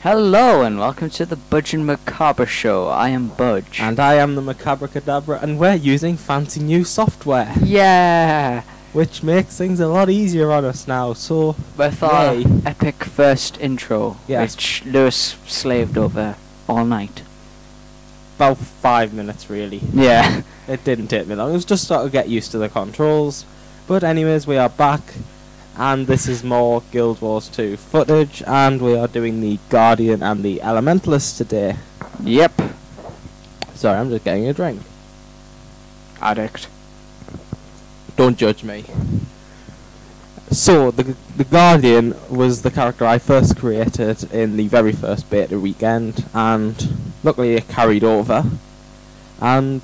Hello and welcome to the Budge and Macabre Show. I am Budge. And I am the Macabre Cadabra, and we're using fancy new software. Yeah! Which makes things a lot easier on us now, so... With our epic first intro, yes, which Lewis slaved over all night. About 5 minutes, really. Yeah. It didn't take me long, it was just sort of get used to the controls. But anyways, we are back, and this is more Guild Wars 2 footage, and we are doing the Guardian and the Elementalist today. Yep. Sorry, I'm just getting a drink. Addict. Don't judge me. So, the Guardian was the character I first created in the very first beta weekend, and luckily it carried over. And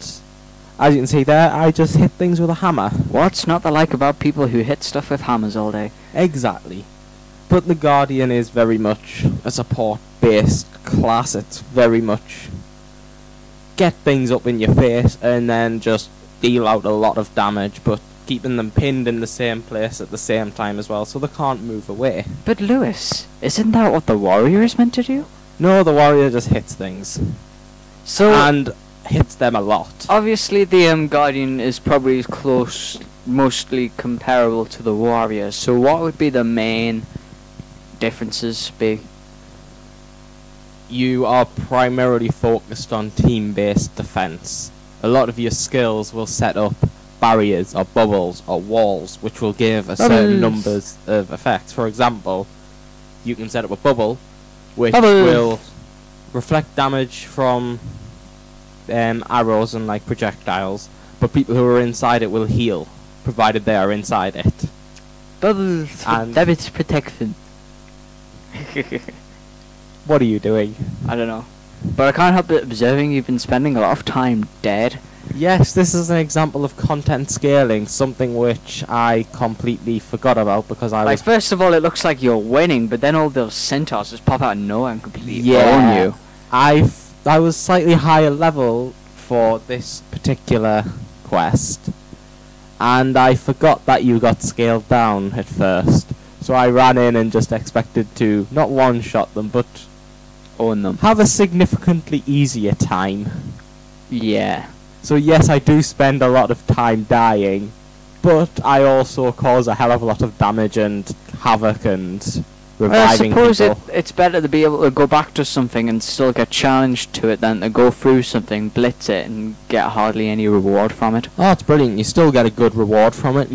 as you can see there, I just hit things with a hammer. What's not to like about people who hit stuff with hammers all day? Exactly. But the Guardian is very much a support-based class. It's very much get things up in your face and then just deal out a lot of damage, but keeping them pinned in the same place at the same time as well, so they can't move away. But Lewis, isn't that what the warrior is meant to do? No, the warrior just hits things. So and hits them a lot. Obviously the Guardian is probably mostly comparable to the warrior, so what would be the main differences be? You are primarily focused on team-based defense. A lot of your skills will set up barriers or bubbles or walls which will give a certain numbers of effects. For example, you can set up a bubble which will reflect damage from arrows and like projectiles, but people who are inside it will heal, provided they are inside it. Bubbles and damage protection. What are you doing? I don't know, but I can't help but observing you've been spending a lot of time dead. Yes, this is an example of content scaling, something which I completely forgot about because I was... first of all, it looks like you're winning, but then all those centaurs just pop out of nowhere and completely own you. I was slightly higher level for this particular quest, and I forgot that you got scaled down at first. So I ran in and just expected to not one-shot them, but own them. Have a significantly easier time. Yeah. So yes, I do spend a lot of time dying, but I also cause a hell of a lot of damage and havoc and reviving people. I suppose it's better to be able to go back to something and still get challenged to it than to go through something, blitz it, and get hardly any reward from it. Oh, it's brilliant. You still get a good reward from it.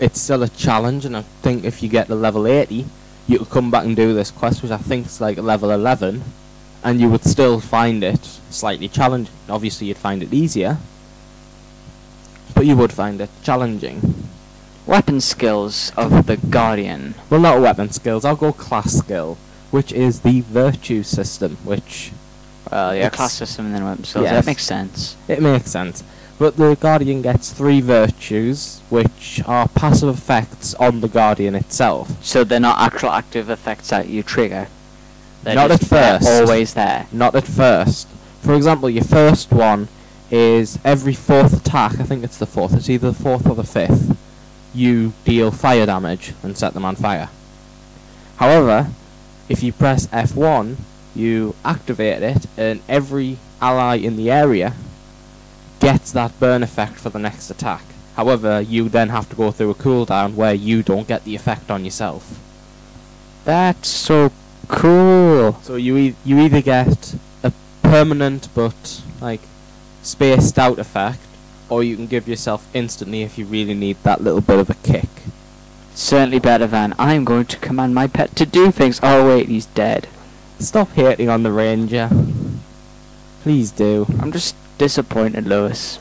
It's still a challenge, and I think if you get to level 80, you could come back and do this quest, which I think is like level 11, and you would still find it slightly challenging. Obviously, you'd find it easier, but you would find it challenging. Weapon skills of the Guardian. Well, not weapon skills, I'll go class skill, which is the virtue system, which... Well, yeah, class system and then weapon skills, yes, that makes sense. It makes sense. But the Guardian gets 3 virtues, which are passive effects on the Guardian itself. So they're not actual active effects that you trigger? They're not at first. Always there? Not at first. For example, your first one is every 4th attack, I think it's the 4th, it's either the 4th or the 5th, you deal fire damage and set them on fire. However, if you press F1, you activate it, and every ally in the area gets that burn effect for the next attack. However, you then have to go through a cooldown where you don't get the effect on yourself. That's so cool. So you either get a permanent but like spaced out effect, or you can give yourself instantly if you really need that little bit of a kick. Certainly better than I'm going to command my pet to do things. Oh wait, he's dead. Stop hating on the ranger. Please do. I'm just disappointed, Lewis.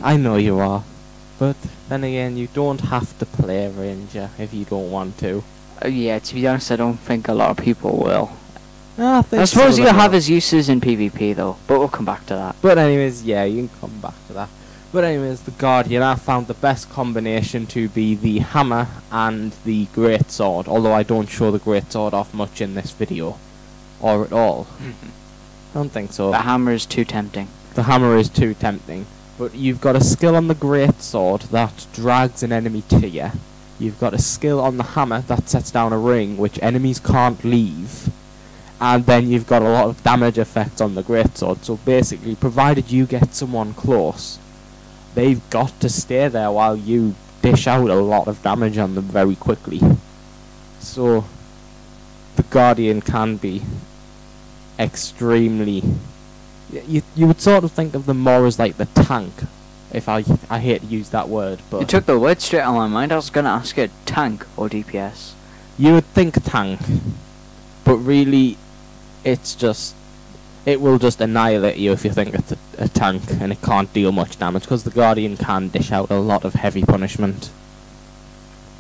I know you are, but then again, you don't have to play ranger if you don't want to. Yeah, to be honest, I don't think a lot of people will. I suppose you'll have his uses in PvP though, but we'll come back to that. But anyways, yeah, you can come back to that. But anyways, the Guardian, I found the best combination to be the hammer and the greatsword, although I don't show the greatsword off much in this video. Or at all. I don't think so. The hammer is too tempting. The hammer is too tempting. But you've got a skill on the greatsword that drags an enemy to you. You've got a skill on the hammer that sets down a ring which enemies can't leave. and then you've got a lot of damage effects on the greatsword. So basically, provided you get someone close, they've got to stay there while you dish out a lot of damage on them very quickly. So the Guardian can be extremely... You would sort of think of them more as like the tank, if I hate to use that word, but... You took the word straight out of my mind. I was going to ask you, tank or DPS? You would think tank, but really, it's just... It will just annihilate you if you think it's a tank, and it can't deal much damage, because the Guardian can dish out a lot of heavy punishment.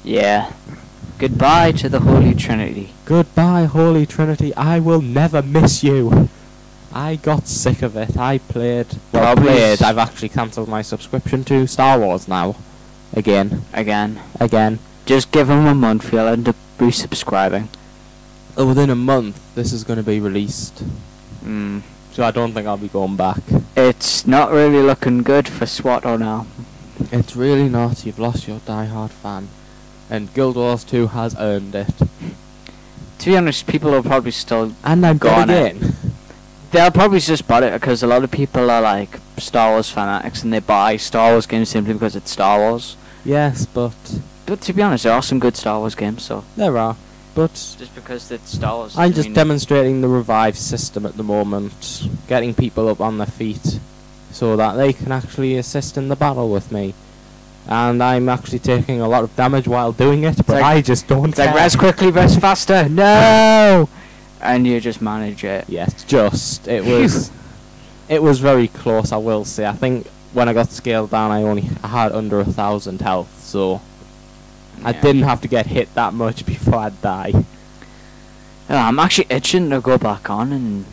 Yeah. Goodbye to the Holy Trinity. Goodbye, Holy Trinity. I will never miss you. I got sick of it. I've actually cancelled my subscription to Star Wars now. Again. Just give them a month, you'll end up resubscribing. Within a month, this is going to be released. So I don't think I'll be going back. It's not really looking good for SWAT now. It's really not. You've lost your die-hard fan. And Guild Wars 2 has earned it. To be honest, people will probably still... And I'm going again. They'll probably just buy it because a lot of people are like Star Wars fanatics and they buy Star Wars games simply because it's Star Wars. Yes, but to be honest, there are some good Star Wars games, so... There are, but... Just because it's Star Wars... I'm just demonstrating the revive system at the moment. Getting people up on their feet so that they can actually assist in the battle with me. And I'm actually taking a lot of damage while doing it, but I just don't care. Like, res quickly, res faster, no! And you just manage it. Yes, it was very close, I will say. I think when I got scaled down, I had under 1,000 health, so I didn't have to get hit that much before I'd die. I'm actually itching to go back on and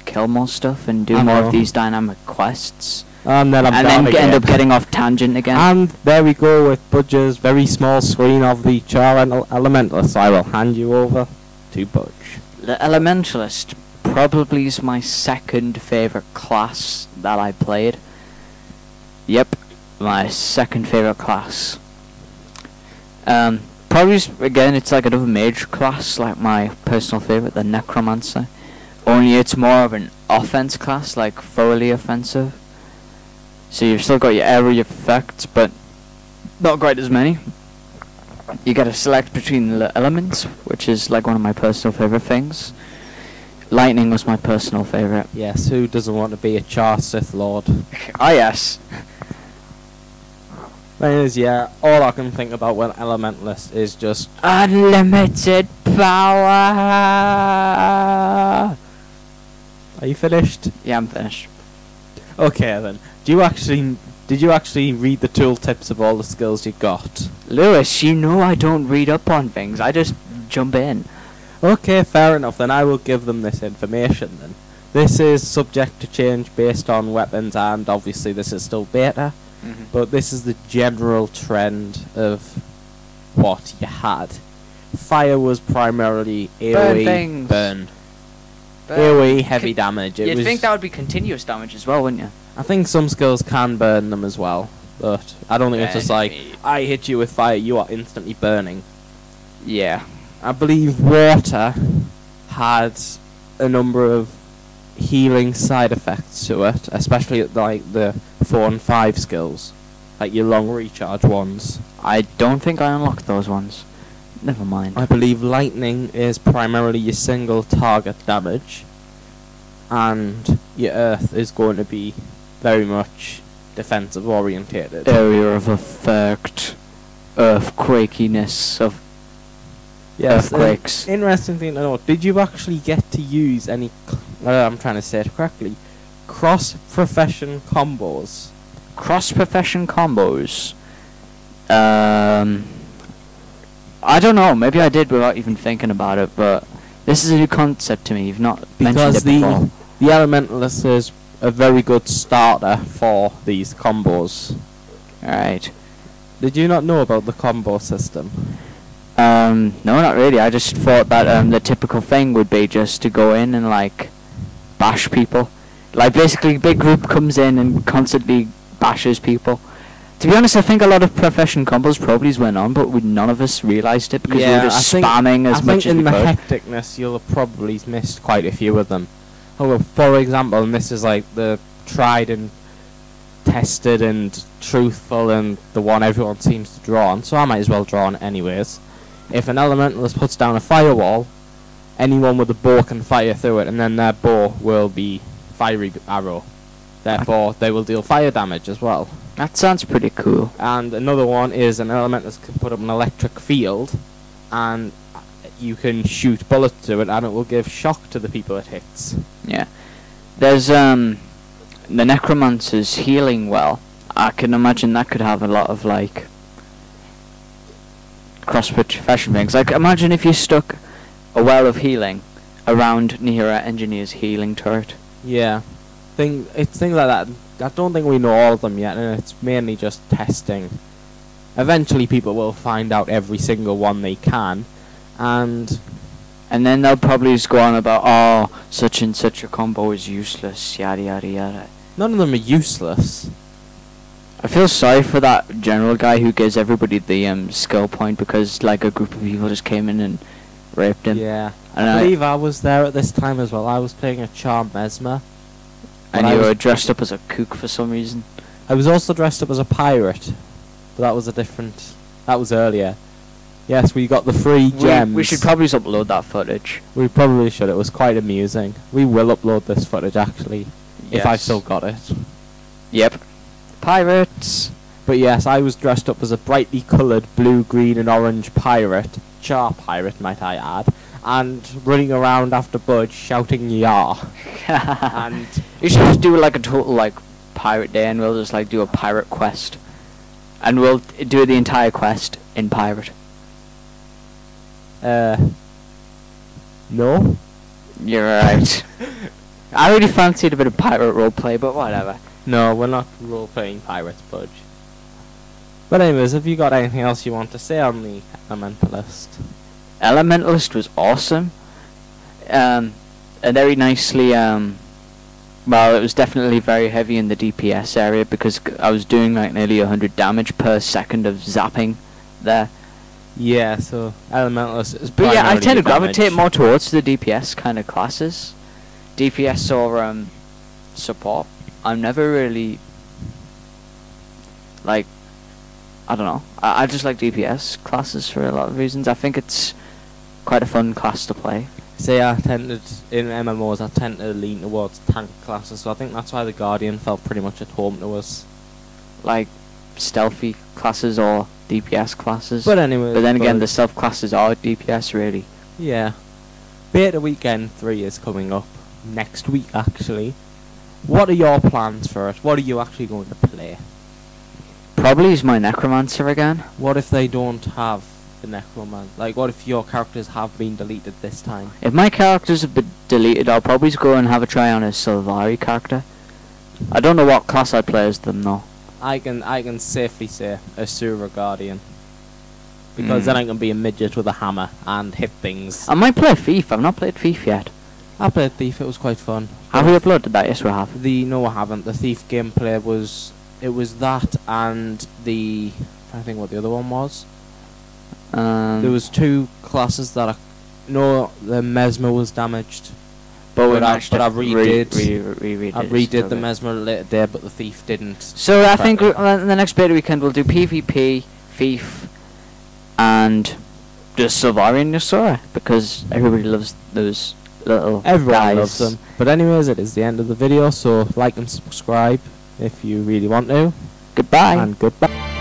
kill more stuff and do more of these dynamic quests. And then end up getting off tangent again. And there we go with Budge's very small screen of the Elementalist. So I will hand you over to Budge. The Elementalist probably is my second favourite class that I played. Yep, my second favourite class. Probably, again, it's like another mage class, like my personal favourite, the Necromancer. Only it's more of an offense class, like thoroughly offensive. So you've still got your area effects, but not quite as many. You get to select between the elements, which is like one of my personal favourite things. Lightning was my personal favourite. Yes, who doesn't want to be a Char Sith Lord? Ah, yes. Anyways, yeah, all I can think about when Elementalist is just unlimited power. Are you finished? Yeah, I'm finished. Okay then. Did you actually read the tooltips of all the skills you got? Lewis, you know I don't read up on things. I just jump in. Okay, fair enough. Then I will give them this information then. This is subject to change based on weapons, and obviously this is still beta. But this is the general trend of what you had. Fire was primarily AoE, burn. AoE, heavy damage. You'd think that would be continuous damage as well, wouldn't you? I think some skills can burn them as well, but I don't think it's just like, I hit you with fire, you are instantly burning. Yeah. I believe water had a number of healing side effects to it, especially like the 4 and 5 skills, like your long recharge ones. I don't think I unlocked those ones. Never mind. I believe lightning is primarily your single target damage, and your earth is going to be very much defensive orientated. Area of effect, earthquakiness of earthquakes. Interesting thing to note, did you actually get to use any, I'm trying to say it correctly, cross-profession combos? Cross-profession combos? I don't know, maybe I did without even thinking about it, but this is a new concept to me. You've not mentioned it before. The Elementalist is a very good starter for these combos. Alright. Did you not know about the combo system? No, not really. I just thought that the typical thing would be just to go in and like bash people. Like basically, a big group comes in and constantly bashes people, To be honest, I think a lot of profession combos probably went on, but none of us realised it because we were just spamming as much as we could. I think in the hecticness, you'll have probably missed quite a few of them. Oh, for example, and this is like the tried and tested and truthful and the one everyone seems to draw on, so I might as well draw on it anyways. If an Elementalist puts down a firewall, anyone with a bow can fire through it, and then their bow will be fiery arrow. Therefore, they will deal fire damage as well. That sounds pretty cool. And another one is an Elementalist can put up an electric field, and you can shoot bullets through it, and it will give shock to the people it hits. Yeah. There's the Necromancer's healing well. I can imagine that could have a lot of like cross-profession things. Like imagine if you stuck a well of healing around near an engineer's healing turret. Yeah. It's things like that. I don't think we know all of them yet, and it's mainly just testing. Eventually people will find out every single one they can, and then they'll probably just go on about, oh, such and such a combo is useless, yada yada yada. None of them are useless. I feel sorry for that general guy who gives everybody the skill point because like a group of people just came in and raped him. Yeah. And I believe I was there at this time as well. I was playing a Charm Mesmer. And you were dressed up as a kook for some reason. I was also dressed up as a pirate. But that was a different... That was earlier. Yes, we got the free gems. We should probably just upload that footage. We probably should. It was quite amusing. We will upload this footage, actually. Yes. If I've still got it. Yep. Pirates! But yes, I was dressed up as a brightly coloured blue, green and orange pirate. Char pirate, might I add. And running around after Budge shouting "Yah!" And you should just do like a total like pirate day, and we'll just like do a pirate quest, and we'll do the entire quest in pirate. No. You're right. I really fancied a bit of pirate roleplay, but whatever. No, we're not role-playing pirates, Budge. But anyways, have you got anything else you want to say on the Elementalist? Elementalist was awesome. And very nicely, well, it was definitely very heavy in the DPS area because I was doing like nearly 100 damage per second of zapping there. Yeah, so Elementalist is but yeah, I tend to gravitate damage. more towards the DPS kind of classes. DPS or support. I'm never really like, I don't know. I just like DPS classes for a lot of reasons. I think it's quite a fun class to play. Say I tended in MMOs, I tend to lean towards tank classes, so I think that's why the Guardian felt pretty much at home to us. Like stealthy classes or DPS classes. But anyway. But then again, the stealth classes are DPS really. Yeah. Beta Weekend 3 is coming up next week actually. What are your plans for it? What are you actually going to play? Probably is my Necromancer again. What if they don't have the Necromancer? Like, what if your characters have been deleted this time? If my characters have been deleted, I'll probably go and have a try on a Sylvari character. I don't know what class I'd play as them though. I can safely say Asura Guardian. Because then I can be a midget with a hammer and hit things. I might play Thief. I've not played Thief yet. I played Thief, it was quite fun. Have we uploaded that? Yes, we have. No, I haven't. The Thief gameplay was... It was that and the... I'm trying to think what the other one was. There was two classes that I... No, the Mesmer was damaged. But I redid the Mesmer later there, but the Thief didn't. So I think in the next beta weekend we'll do PvP, Thief, and just Sylvari and Asura, because everybody loves those little Everyone guys. loves them. But anyways, it is the end of the video, so like and subscribe if you really want to. Goodbye. And goodbye.